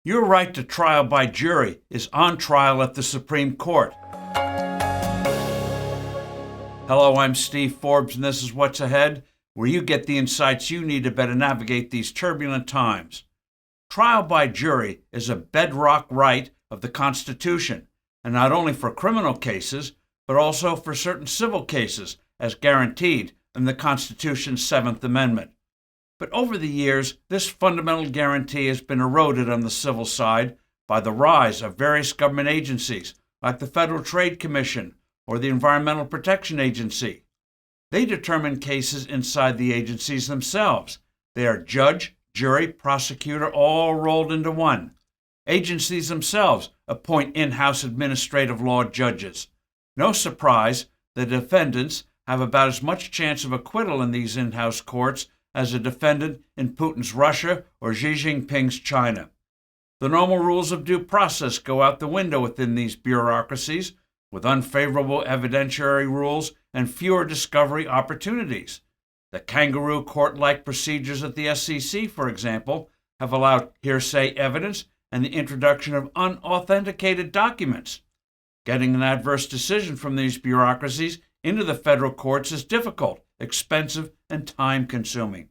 Your right to trial by jury is on trial at the Supreme Court. Hello, I'm Steve Forbes, and this is What's Ahead, where you get the insights you need to better navigate these turbulent times. Trial by jury is a bedrock right of the Constitution, and not only for criminal cases, but also for certain civil cases, as guaranteed in the Constitution's 7th Amendment. But over the years, this fundamental guarantee has been eroded on the civil side by the rise of various government agencies, like the Federal Trade Commission or the Environmental Protection Agency. They determine cases inside the agencies themselves. They are judge, jury, prosecutor, all rolled into one. Agencies themselves appoint in-house administrative law judges. No surprise, the defendants have about as much chance of acquittal in these in-house courts as a defendant in Putin's Russia or Xi Jinping's China. The normal rules of due process go out the window within these bureaucracies, with unfavorable evidentiary rules and fewer discovery opportunities. The kangaroo court-like procedures at the SEC, for example, have allowed hearsay evidence and the introduction of unauthenticated documents. Getting an adverse decision from these bureaucracies into the federal courts is difficult, expensive, and time-consuming.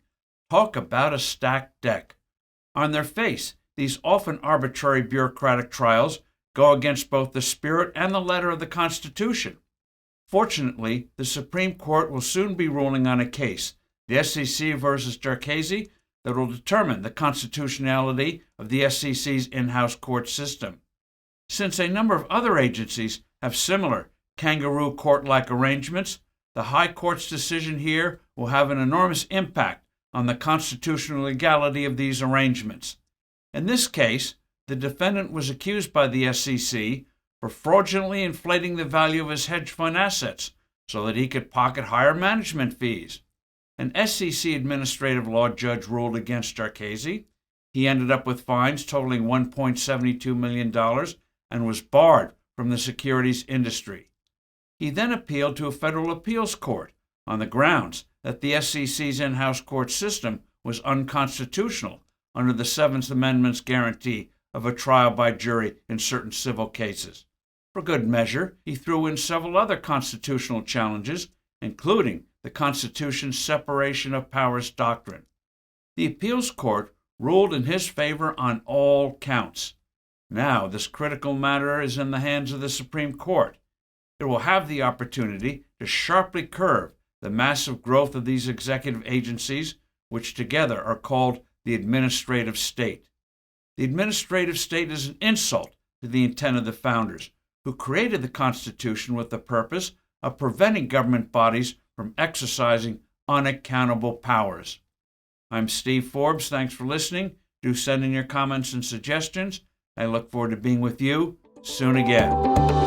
Talk about a stacked deck. On their face, these often arbitrary bureaucratic trials go against both the spirit and the letter of the Constitution. Fortunately, the Supreme Court will soon be ruling on a case, the SEC versus Jarkesy, that will determine the constitutionality of the SEC's in-house court system. Since a number of other agencies have similar kangaroo court-like arrangements, the High Court's decision here will have an enormous impact on the constitutional legality of these arrangements. In this case, the defendant was accused by the SEC for fraudulently inflating the value of his hedge fund assets so that he could pocket higher management fees. An SEC administrative law judge ruled against Jarkesy. He ended up with fines totaling $1.72 million and was barred from the securities industry. He then appealed to a federal appeals court on the grounds that the SEC's in-house court system was unconstitutional under the 7th Amendment's guarantee of a trial by jury in certain civil cases. For good measure, he threw in several other constitutional challenges, including the Constitution's separation of powers doctrine. The appeals court ruled in his favor on all counts. Now, this critical matter is in the hands of the Supreme Court. It will have the opportunity to sharply curb the massive growth of these executive agencies, which together are called the administrative state. The administrative state is an insult to the intent of the founders, who created the Constitution with the purpose of preventing government bodies from exercising unaccountable powers. I'm Steve Forbes. Thanks for listening. Do send in your comments and suggestions. I look forward to being with you soon again.